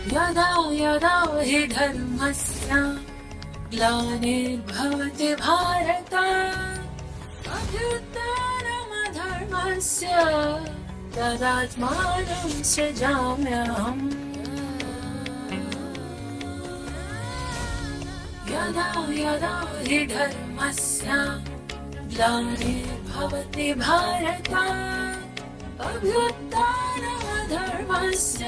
यदा यदा हि धर्मस्य ग्लानिर्भवति भारत अभ्युत्थानमधर्मस्य तदात्मानं सृजाम्यहम्। यदा यदा हि धर्मस्य ग्लानिर्भवति भारत अभ्युत्थानमधर्मस्य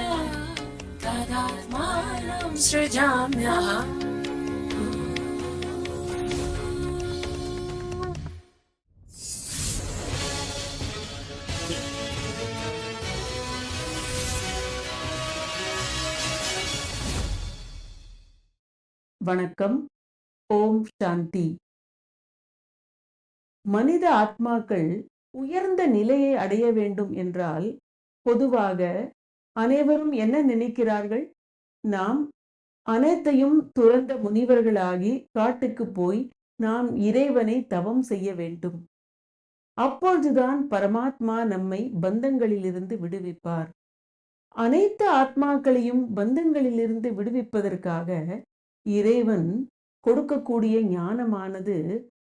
तदात्मानं सृजाम्यहम्। வணக்கம். ஓம் சாந்தி. மனித ஆத்மாக்கள் உயர்ந்த நிலையை அடைய வேண்டும் என்றால் பொதுவாக அனைவரும் என்ன நினைக்கிறார்கள்? நாம் அனைத்தையும் துறந்த முனிவர்களாகி காட்டுக்கு போய் நாம் இறைவனை தவம் செய்ய வேண்டும். அப்பொழுதுதான் பரமாத்மா நம்மை பந்தங்களிலிருந்து விடுவிப்பார். அனைத்து ஆத்மாக்களையும் பந்தங்களிலிருந்து விடுவிப்பதற்காக இறைவன் கொடுக்கக்கூடிய ஞானமானது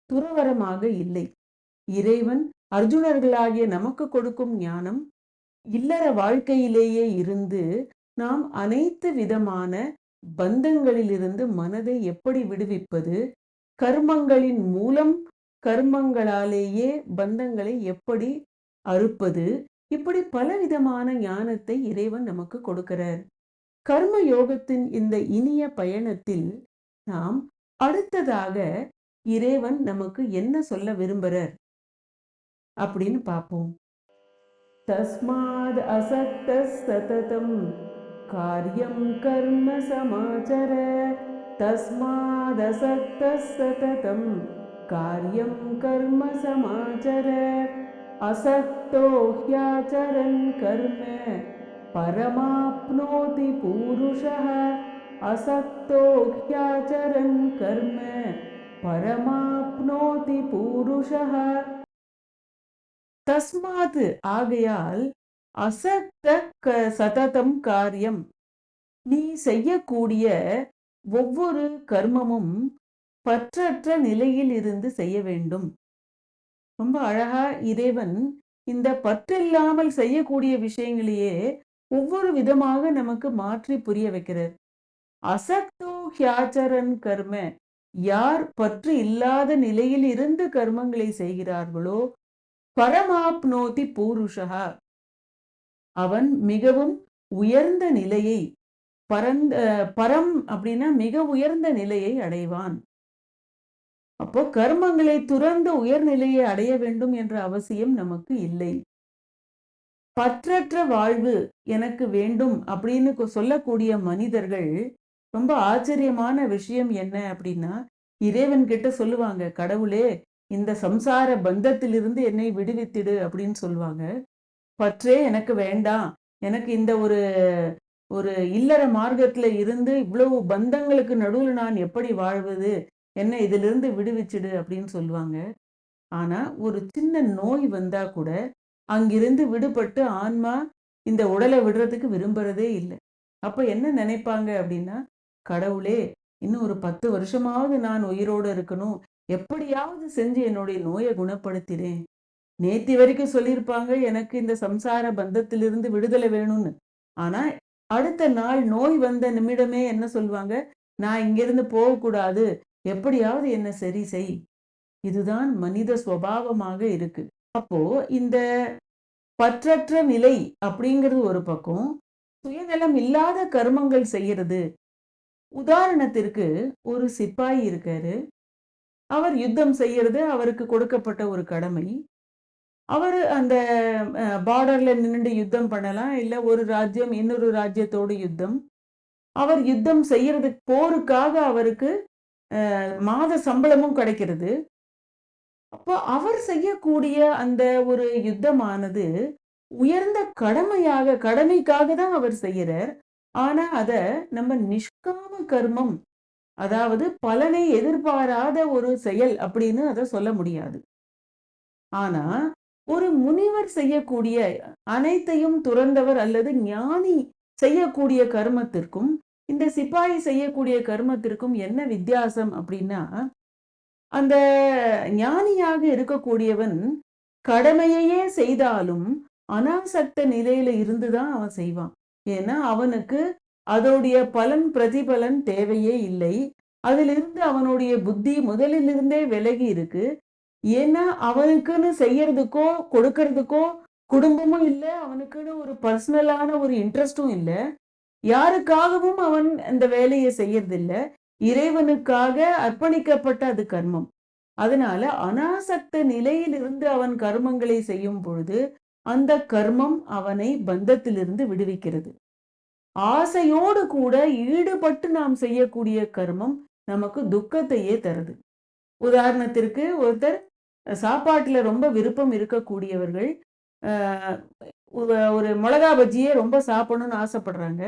துறவரமாக இல்லை. இறைவன் அர்ஜுனர்களாகிய நமக்கு கொடுக்கும் ஞானம் இல்லற வாழ்க்கையிலேயே இருந்து நாம் அனைத்து விதமான பந்தங்களிலிருந்து மனதை எப்படி விடுவிப்பது, கர்மங்களின் மூலம் கர்மங்களாலேயே பந்தங்களை எப்படி அறுப்பது, இப்படி பலவிதமான ஞானத்தை இறைவன் நமக்கு கொடுக்கிறார். கர்ம யோகத்தின் இந்த இனிய பயணத்தில் நாம் அடுத்ததாக இறைவன் நமக்கு என்ன சொல்ல விரும்புறார் அப்படின்னு பார்ப்போம். தஸ்மாத் அசக்த சததம் காரியம் கர்ம சமாச்சர. தஸ்மாத் அசக்த சததம் காரியம் கர்ம சமாச்சர. அசக்தோ ஹ்யாச்சரன் கர்ம பரமாப்னோதி பூருஷः. அசக்தோ ஹ்யாச்சரன் கர்ம பரமாப்னோதி பூருஷः. தஸ்மாத் ஆகையால் அசக்த சததம் காரியம், நீ செய்யக்கூடிய ஒவ்வொரு கர்மமும் பற்றற்ற நிலையில் இருந்து செய்ய வேண்டும். ரொம்ப அழகா இறைவன் இந்த பற்றில்லாமல் செய்யக்கூடிய விஷயங்களையே ஒவ்வொரு விதமாக நமக்கு மாற்றி புரிய வைக்கிறார். அசக்தோ ஹ்யாச்சரன் கர்ம, யார் பற்று இல்லாத நிலையில் இருந்து கர்மங்களை செய்கிறார்களோ பரமாப்னோதி பூருஷா, அவன் மிகவும் உயர்ந்த நிலையை, பரம் அப்படின்னா மிக உயர்ந்த நிலையை அடைவான். அப்போ கர்மங்களை துறந்து உயர்நிலையை அடைய வேண்டும் என்ற அவசியம் நமக்கு இல்லை. பற்றற்ற வாழ்வு எனக்கு வேண்டும் அப்படின்னு சொல்லக்கூடிய மனிதர்கள் ரொம்ப ஆச்சரியமான விஷயம் என்ன அப்படின்னா, இறைவன் கிட்ட சொல்லுவாங்க, கடவுளே இந்த சம்சார பந்தத்திலிருந்து என்னை விடுவித்திடு அப்படின்னு சொல்லுவாங்க. பற்றே எனக்கு வேண்டாம், எனக்கு இந்த ஒரு இல்லற மார்க்கத்துல இருந்து இவ்வளவு பந்தங்களுக்கு நடுவில் நான் எப்படி வாழ்வது, என்ன இதிலிருந்து விடுவிச்சிடு அப்படின்னு சொல்லுவாங்க. ஆனா ஒரு சின்ன நோய் வந்தா கூட அங்கிருந்து விடுபட்டு ஆன்மா இந்த உடலை விடுறதுக்கு விரும்புறதே இல்லை. அப்ப என்ன நினைப்பாங்க அப்படின்னா, கடவுளே இன்னும் ஒரு 10 வருஷமாவது நான் உயிரோடு இருக்கணும், எப்படியாவது செஞ்சு என்னுடைய நோயை குணப்படுத்தினேன். நேத்தி வரைக்கும் சொல்லியிருப்பாங்க எனக்கு இந்த சம்சார பந்தத்திலிருந்து விடுதலை வேணும்னு. ஆனா அடுத்த நாள் நோய் வந்த நிமிடமே என்ன சொல்லுவாங்க, நான் இங்கிருந்து போகக்கூடாது, எப்படியாவது என்ன சரி செய். இதுதான் மனித சுபாவமாக இருக்கு. அப்போ இந்த பற்றற்ற நிலை அப்படிங்கிறது ஒரு பக்கம், சுயநலம் இல்லாத கர்மங்கள் செய்யறது. உதாரணத்திற்கு ஒரு சிப்பாய் இருக்காரு, அவர் யுத்தம் செய்யறது அவருக்கு கொடுக்கப்பட்ட ஒரு கடமை. அவர் அந்த பார்டர்ல நின்று யுத்தம் பண்ணலாம், இல்ல ஒரு ராஜ்யம் இன்னொரு ராஜ்யத்தோடு யுத்தம். அவர் யுத்தம் செய்யறதுக்கு போருக்காக அவருக்கு மாத சம்பளமும் கிடைக்கிறது. அப்போ அவர் செய்யக்கூடிய அந்த ஒரு யுத்தமானது உயர்ந்த கடமைக்காக தான் அவர் செய்யறார். ஆனா அத நம்ம நிஷ்காம கர்மம், அதாவது பலனை எதிர்பாராத ஒரு செயல் அப்படின்னு அதை சொல்ல முடியாது. ஆனா ஒரு முனிவர் செய்யக்கூடிய, அனைத்தையும் துறந்தவர் அல்லது ஞானி செய்யக்கூடிய கர்மத்திற்கும் இந்த சிப்பாயி செய்யக்கூடிய கர்மத்திற்கும் என்ன வித்தியாசம் அப்படின்னா, அந்த ஞானியாக இருக்கக்கூடியவன் கடமையையே செய்தாலும் அனாசக்த நிலையில இருந்துதான் அவன் செய்வான். ஏன்னா அவனுக்கு அதோடைய பலன் பிரதிபலன் தேவையே இல்லை. அதிலிருந்து அவனுடைய புத்தி முதலிலிருந்தே விலகி இருக்கு. ஏன்னா அவனுக்குன்னு செய்யறதுக்கோ கொடுக்கறதுக்கோ குடும்பமும் இல்லை, அவனுக்குன்னு ஒரு பர்சனலான ஒரு இன்ட்ரெஸ்டும் இல்லை, யாருக்காகவும் அவன் அந்த வேலையை செய்யறதில்லை, இறைவனுக்காக அர்ப்பணிக்கப்பட்ட அது கர்மம். அதனால அனாசக்த நிலையிலிருந்து அவன் கர்மங்களை செய்யும் பொழுது அந்த கர்மம் அவனை பந்தத்திலிருந்து விடுவிக்கிறது. ஆசையோடு கூட ஈடுபட்டு நாம் செய்யக்கூடிய கர்மம் நமக்கு துக்கத்தையே தருது. உதாரணத்திற்கு ஒருத்தர் சாப்பாட்டுல ரொம்ப விருப்பம் இருக்கக்கூடியவர்கள் ஒரு மிளகா பஜ்ஜியே ரொம்ப சாப்பிடணும்னு ஆசைப்படுறாங்க.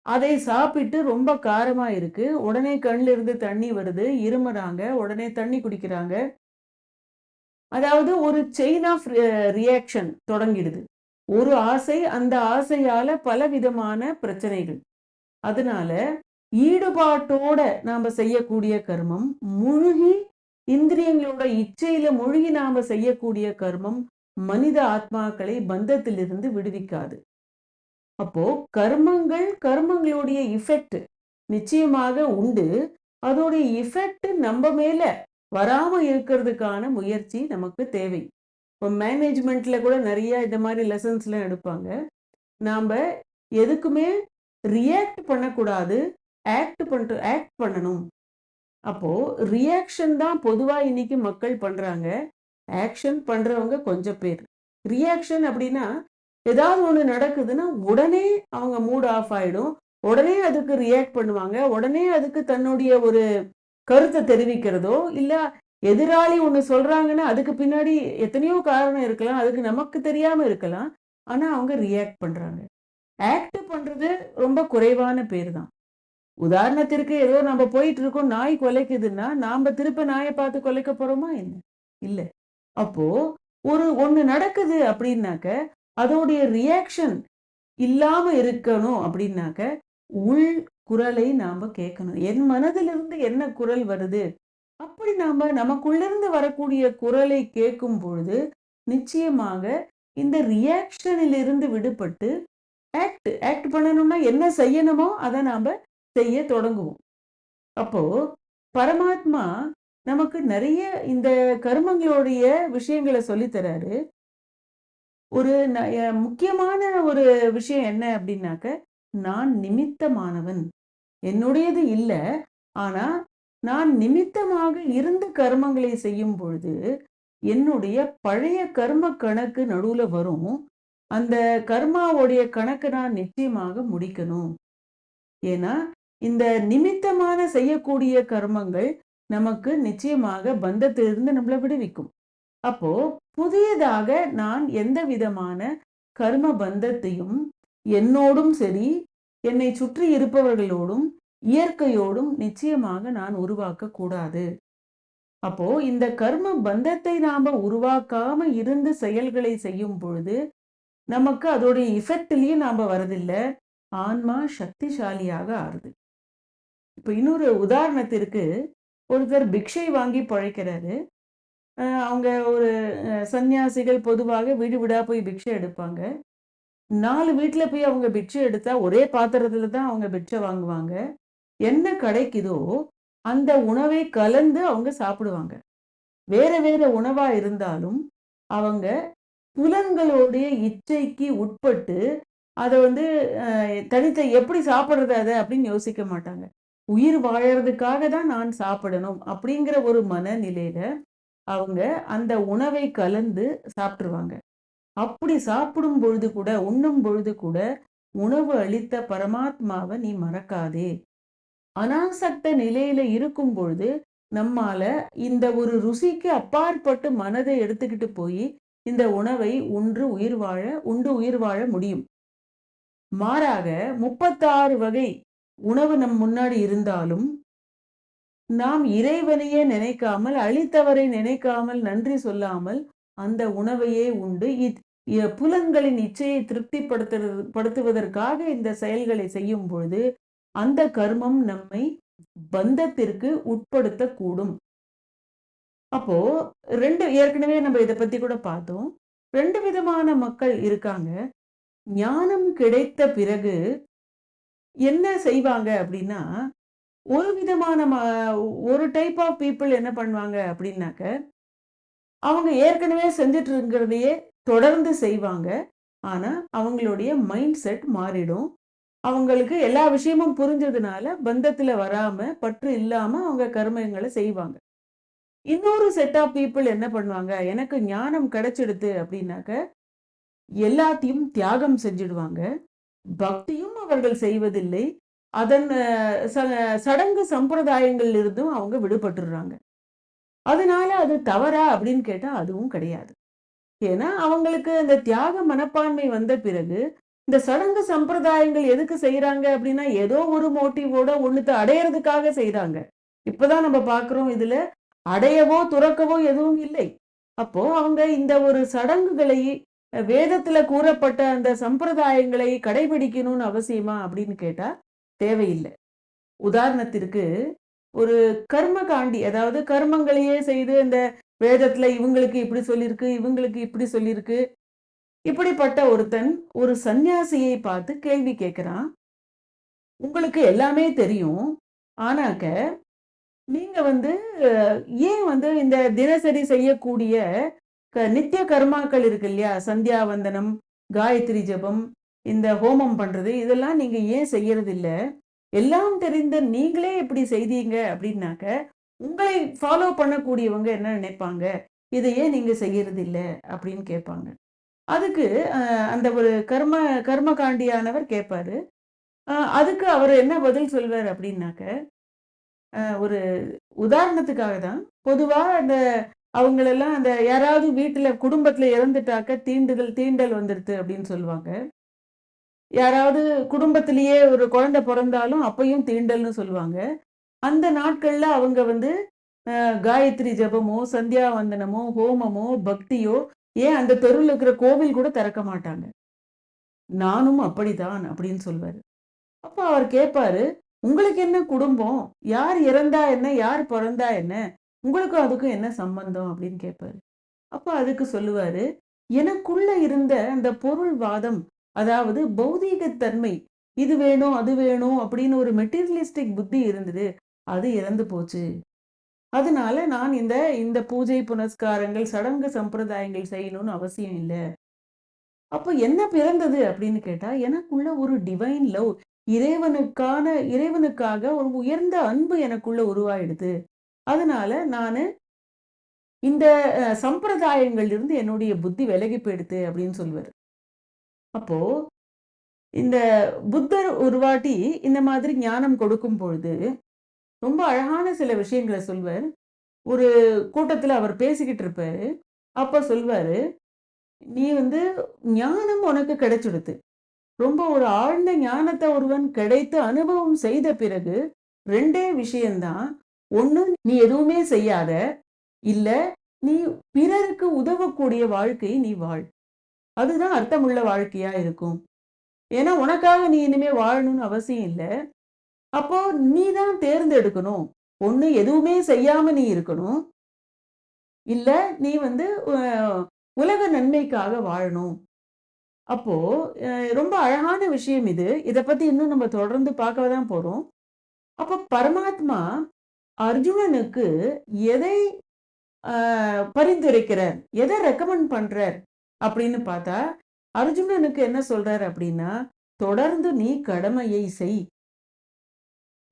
அதை சாப்பிட்டு ரொம்ப காரமா இருக்கு, உடனே கண்ணில் இருந்து தண்ணி வருது, இருமுறாங்க, உடனே தண்ணி குடிக்கிறாங்க. அதாவது ஒரு செயின் ஆஃப் ரியாக்ஷன் தொடங்கிடுது. ஒரு ஆசை, அந்த ஆசையால பலவிதமான பிரச்சனைகள். அதனால ஈடுபாட்டோட நாம செய்யக்கூடிய கர்மம், முழுகி இந்திரியங்களோட இச்சையில மூழ்கி நாம செய்யக்கூடிய கர்மம் மனித ஆத்மாக்களை பந்தத்திலிருந்து விடுவிக்காது. அப்போ கர்மங்களுடைய இஃபெக்ட் நிச்சயமாக உண்டு. அதோடைய இஃபெக்ட் நம்ம மேல வராம இருக்கிறதுக்கான முயற்சி நமக்கு தேவை. இப்போ மேனேஜ்மெண்ட்ல கூட நிறைய இந்த மாதிரி லெசன்ஸ்லாம் எடுப்பாங்க. நாம எதுக்குமே ரியாக்ட் பண்ணக்கூடாது, ஆக்ட் பண்ணணும். அப்போ ரியாக்ஷன் தான் பொதுவா இன்னைக்கு மக்கள் பண்றாங்க. ஆக்ஷன் பண்றவங்க கொஞ்சம் பேர். ரியாக்ஷன் அப்படின்னா ஏதாவது ஒண்ணு நடக்குதுன்னா உடனே அவங்க மூட் ஆஃப் ஆயிடும், உடனே அதுக்கு ரியாக்ட் பண்ணுவாங்க, உடனே அதுக்கு தன்னுடைய ஒரு கருத்தை தெரிவிக்கிறதோ, இல்ல எதிராளி ஒண்ணு சொல்றாங்கன்னா அதுக்கு பின்னாடி எத்தனையோ காரணம் இருக்கலாம், அதுக்கு நமக்கு தெரியாம இருக்கலாம், ஆனா அவங்க ரியாக்ட் பண்றாங்க. ஆக்ட் பண்றது ரொம்ப குறைவான பேர் தான். உதாரணத்திற்கு ஏதோ நம்ம போயிட்டு இருக்கோம், நாய் கொலைக்குதுன்னா நாம திருப்ப நாயை பார்த்து கொலைக்க போறோமா என்ன? இல்ல. அப்போ ஒண்ணு நடக்குது அப்படின்னாக்க அதோடைய ரியாக்ஷன் இல்லாம இருக்கணும் அப்படின்னாக்க உள் குரலை நாம கேட்கணும். என் மனதிலிருந்து என்ன குரல் வருது, அப்படி நாம நமக்குள்ளிருந்து வரக்கூடிய குரலை கேட்கும் பொழுது நிச்சயமாக இந்த ரியாக்ஷனில் இருந்து விடுபட்டு ஆக்ட் பண்ணணும்னா என்ன செய்யணுமோ அதை நாம செய்ய தொடங்குவோம். அப்போ பரமாத்மா நமக்கு நிறைய இந்த கர்மங்களுடைய விஷயங்களை சொல்லித்தராரு. ஒரு முக்கியமான ஒரு விஷயம் என்ன அப்படின்னாக்க, நான் நிமித்தமானவன், என்னுடையது இல்லை, ஆனா நான் நிமித்தமாக இருந்து கர்மங்களை செய்யும் பொழுது என்னுடைய பழைய கர்ம கணக்கு நடுவுல வரும். அந்த கர்மாவுடைய கணக்கு நான் நிச்சயமாக முடிக்கணும். ஏன்னா இந்த நிமித்தமான செய்யக்கூடிய கர்மங்கள் நமக்கு நிச்சயமாக பந்தத்திலிருந்து நம்மளை விடுவிக்கும். அப்போ புதியதாக நான் எந்த விதமான கர்ம பந்தத்தையும் என்னோடும் சரி, என்னை சுற்றி இருப்பவர்களோடும் இயற்கையோடும் நிச்சயமாக நான் உருவாக்க கூடாது. அப்போ இந்த கர்ம பந்தத்தை நாம உருவாக்காம இருந்து செயல்களை செய்யும் பொழுது நமக்கு அதோடைய இஃபெக்ட்லயும் நாம வரதில்லை, ஆன்மா சக்திசாலியாக ஆறுது. இப்ப இன்னொரு உதாரணத்திற்கு, ஒருத்தர் பிக்ஷை வாங்கி பழைக்கிறாரு. அவங்க ஒரு சன்னியாசிகள் பொதுவாக வீடு வீடா போய் பிக்ஷை எடுப்பாங்க. 4 வீட்டுல போய் அவங்க பிக்ஷை எடுத்தா ஒரே பாத்திரத்துல தான் அவங்க பிக்ஷை வாங்குவாங்க. என்ன கிடைக்குதோ அந்த உணவை கலந்து அவங்க சாப்பிடுவாங்க. வேற வேற உணவா இருந்தாலும் அவங்க புலன்களுடைய இச்சைக்கு உட்பட்டு அதை தனித்த எப்படி சாப்பிடுறது அதை அப்படின்னு யோசிக்க மாட்டாங்க. உயிர் வாழறதுக்காக தான் நான் சாப்பிடணும் அப்படிங்கிற ஒரு மனநிலையில அவங்க அந்த உணவை கலந்து சாப்பிட்டுருவாங்க. அப்படி சாப்பிடும் பொழுது கூட, உண்ணும் பொழுது கூட உணவு அளித்த பரமாத்மாவை நீ மறக்காதே. அனாசக்த நிலையில இருக்கும் பொழுது நம்மால இந்த ஒரு ருசிக்கு அப்பாற்பட்டு மனதை எடுத்துக்கிட்டு போய் இந்த உணவை உண்டு உயிர் வாழ முடியும். மாறாக 36 வகை உணவு நம் முன்னாடி இருந்தாலும் நாம் இறைவனையே நினைக்காமல், அளித்தவரை நினைக்காமல், நன்றி சொல்லாமல் அந்த உணவையே உண்டு புலன்களின் இச்சையை படுத்துவதற்காக இந்த செயல்களை செய்யும் பொழுது அந்த கர்மம் நம்மை பந்தத்திற்கு உட்படுத்தக்கூடும். அப்போ ஏற்கனவே நம்ம இதை பத்தி கூட பார்த்தோம். 2 விதமான மக்கள் இருக்காங்க. ஞானம் கிடைத்த பிறகு என்ன செய்வாங்க அப்படின்னா, ஒரு விதமான ஒரு டைப் ஆஃப் பீப்புள் என்ன பண்ணுவாங்க அப்படின்னாக்க, அவங்க ஏற்கனவே செஞ்சுட்டு இருக்கிறதையே தொடர்ந்து செய்வாங்க. ஆனா அவங்களுடைய மைண்ட் செட் மாறிடும். அவங்களுக்கு எல்லா விஷயமும் புரிஞ்சதுனால பந்தத்துல வராம, பற்று இல்லாம அவங்க கர்மங்களை செய்வாங்க. இன்னொரு செட் ஆஃப் பீப்புள் என்ன பண்ணுவாங்க, எனக்கு ஞானம் கிடைச்சிடுது அப்படின்னாக்க எல்லாத்தையும் தியாகம் செஞ்சிடுவாங்க. பக்தியும் அவர்கள் செய்வதில்லை. அதன் சடங்கு சம்பிரதாயங்கள்ல இருந்தும் அவங்க விடுபட்டுறாங்க. அதனால அது தவறா அப்படின்னு கேட்டா அதுவும் கிடையாது. ஏன்னா அவங்களுக்கு அந்த தியாக மனப்பான்மை வந்த பிறகு இந்த சடங்கு சம்பிரதாயங்கள் எதுக்கு செய்யறாங்க அப்படின்னா ஏதோ ஒரு மோட்டிவோட ஒண்ணுத்த அடையறதுக்காக செய்யறாங்க. இப்பதான் நம்ம பாக்குறோம், இதுல அடையவோ துறக்கவோ எதுவும் இல்லை. அப்போ அவங்க இந்த ஒரு சடங்குகளை, வேதத்துல கூறப்பட்ட அந்த சம்பிரதாயங்களை கடைபிடிக்கணும்னு அவசியமா அப்படின்னு கேட்டா தேவையில்லை. உதாரணத்திற்கு ஒரு கர்ம காண்டி, அதாவது கர்மங்களையே செய்து இந்த வேதத்துல இவங்களுக்கு இப்படி சொல்லியிருக்கு, இவங்களுக்கு இப்படி சொல்லியிருக்கு, இப்படிப்பட்ட ஒருத்தன் ஒரு சந்நியாசியை பார்த்து கேள்வி கேட்கிறான். உங்களுக்கு எல்லாமே தெரியும், ஆனாக்க நீங்க ஏன் இந்த தினசரி செய்யக்கூடிய நித்திய கர்மாக்கள் இருக்கு இல்லையா, சந்தியாவந்தனம், காயத்ரி ஜபம், இந்த ஹோமம் பண்றது, இதெல்லாம் நீங்க ஏன் செய்யறது இல்ல? எல்லாம் தெரிந்த நீங்களே இப்படி செய்தீங்க அப்படின்னாக்க உங்களை ஃபாலோ பண்ணக்கூடியவங்க என்ன நினைப்பாங்க, இதையே நீங்க செய்யறது இல்ல அப்படின்னு கேட்பாங்க. அதுக்கு அந்த ஒரு கர்மகாண்டியானவர் கேட்பாரு. அதுக்கு அவர் என்ன பதில் சொல்வார் அப்படின்னாக்க, ஒரு உதாரணத்துக்காக தான், பொதுவா அவங்களெல்லாம் அந்த யாராவது வீட்டுல குடும்பத்துல இறந்துட்டாக்க தீண்டல் வந்துருது அப்படின்னு சொல்லுவாங்க. யாராவது குடும்பத்திலேயே ஒரு குழந்தை பிறந்தாலும் அப்பையும் தீண்டல்னு சொல்லுவாங்க. அந்த நாட்கள்ல அவங்க காயத்ரி ஜபமோ, சந்தியாவந்தனமோ, ஹோமமோ, பக்தியோ, ஏன் அந்த தெருவில் இருக்கிற கோவில் கூட திறக்க மாட்டாங்க. நானும் அப்படிதான் அப்படின்னு சொல்வாரு. அப்ப அவர் கேட்பாரு, உங்களுக்கு என்ன குடும்பம், யார் இறந்தா என்ன, யார் பிறந்தா என்ன, உங்களுக்கும் அதுக்கும் என்ன சம்பந்தம் அப்படின்னு கேட்பாரு. அப்ப அதுக்கு சொல்லுவாரு, எனக்குள்ள இருந்த அந்த பொருள்வாதம், அதாவது பௌதீகத்தன்மை, இது வேணும் அது வேணும் அப்படின்னு ஒரு மெட்டீரியலிஸ்டிக் புத்தி இருந்தது, அது இறந்து போச்சு. அதனால நான் இந்த பூஜை புனஸ்காரங்கள் சடங்கு சம்பிரதாயங்கள் செய்யணும்னு அவசியம் இல்லை. அப்ப என்ன பிறந்தது அப்படின்னு கேட்டா, எனக்குள்ள ஒரு டிவைன் லவ், இறைவனுக்காக ஒரு உயர்ந்த அன்பு எனக்குள்ள உருவாயிடுது. அதனால நானு இந்த சம்பிரதாயங்கள் இருந்து என்னுடைய புத்தி விலகி போயிடுது அப்படின்னு சொல்வாரு. அப்போ இந்த புத்தர் ஒரு வாட்டி இந்த மாதிரி ஞானம் கொடுக்கும் பொழுது ரொம்ப அழகான சில விஷயங்களை சொல்வார். ஒரு கூட்டத்துல அவர் பேசிக்கிட்டு இருப்பாரு. அப்ப சொல்வாரு, நீ ஞானம் உனக்கு கிடைச்சிடுது. ரொம்ப ஒரு ஆழ்ந்த ஞானத்தை ஒருவன் கிடைத்து அனுபவம் செய்த பிறகு 2 விஷயம்தான். ஒண்ணு, நீ எதுவுமே செய்யாத, இல்ல நீ பிறருக்கு உதவக்கூடிய வாழ்க்கை நீ வாழ். அதுதான் அர்த்தமுள்ள வாழ்க்கையா இருக்கும். ஏன்னா உனக்காக நீ இனிமே வாழணும்னு அவசியம் இல்லை. அப்போ நீ தான் தேர்ந்தெடுக்கணும். ஒண்ணு எதுவுமே செய்யாம நீ இருக்கணும், இல்ல நீ உலக நன்மைக்காக வாழணும். அப்போ ரொம்ப அழகான விஷயம் இது. இதை பத்தி இன்னும் நம்ம தொடர்ந்து பார்க்க தான் போறோம். அப்ப பரமாத்மா அர்ஜுனனுக்கு எதை பரிந்துரைக்கிறார், எதை ரெக்கமெண்ட் பண்றார் அப்படின்னு பார்த்தா, அர்ஜுனனுக்கு என்ன சொல்றார் அப்படின்னா, தொடர்ந்து நீ கடமையை செய்,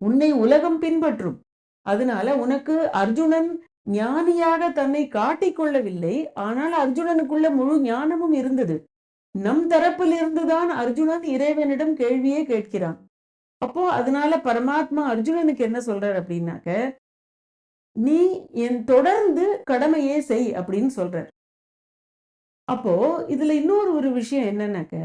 உன்னை உலகம் பின்பற்றும். அதனால உனக்கு அர்ஜுனன் ஞானியாக தன்னை காட்டிக்கொள்ளவில்லை, ஆனால் அர்ஜுனனுக்குள்ள முழு ஞானமும் இருந்தது. நம் தரப்பில் இருந்துதான் அர்ஜுனன் இறைவனிடம் கேள்வியே கேட்கிறான். அப்போ அதனால பரமாத்மா அர்ஜுனனுக்கு என்ன சொல்றார் அப்படின்னாக்க, நீ என் தொடர்ந்து கடமையே செய் அப்படின்னு சொல்றார். அப்போ இதுல இன்னொரு ஒரு விஷயம் என்னன்னாக்க,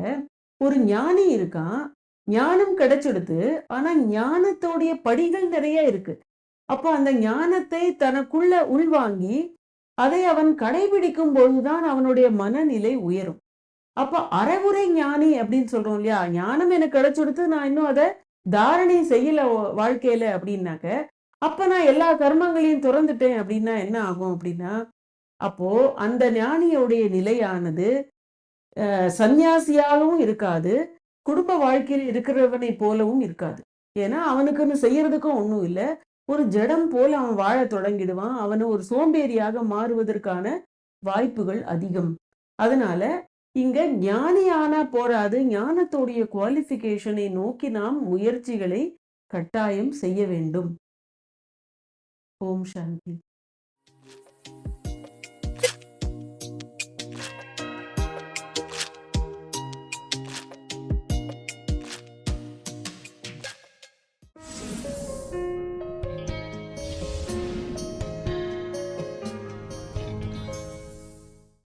ஒரு ஞானி இருக்கான், ஞானம் கிடைச்சிடுது, ஆனா ஞானத்தோடைய படிகள் நிறைய இருக்கு. அப்போ அந்த ஞானத்தை தனக்குள்ள உள்வாங்கி அதை அவன் கடைபிடிக்கும் பொழுதுதான் அவனுடைய மனநிலை உயரும். அப்ப அறவுரை ஞானி அப்படின்னு சொல்றோம் இல்லையா? ஞானம் எனக்கு கிடைச்சுடுத்து, நான் இன்னும் அத தாரணை செய்யல வாழ்க்கையில அப்படின்னாக்க, அப்ப நான் எல்லா கர்மங்களையும் துறந்துட்டேன் அப்படின்னா என்ன ஆகும் அப்படின்னா, அப்போ அந்த ஞானியுடைய நிலையானது சந்நியாசியாகவும் இருக்காது, குடும்ப வாழ்க்கையில் இருக்கிறவனை போலவும் இருக்காது. ஏன்னா அவனுக்குன்னு செய்யறதுக்கும் ஒண்ணும் இல்ல. ஒரு ஜடம் போல அவன் வாழத் தொடங்கிடுவான். அவன ஒரு சோம்பேறியாக மாறுவதற்கான வாய்ப்புகள் அதிகம். அதனால இங்க ஞானி ஆனா போராது, ஞானத்துடைய குவாலிஃபிகேஷனை நோக்கி நாம் முயற்சிகளை கட்டாயம் செய்ய வேண்டும். ஓம் சாந்தி.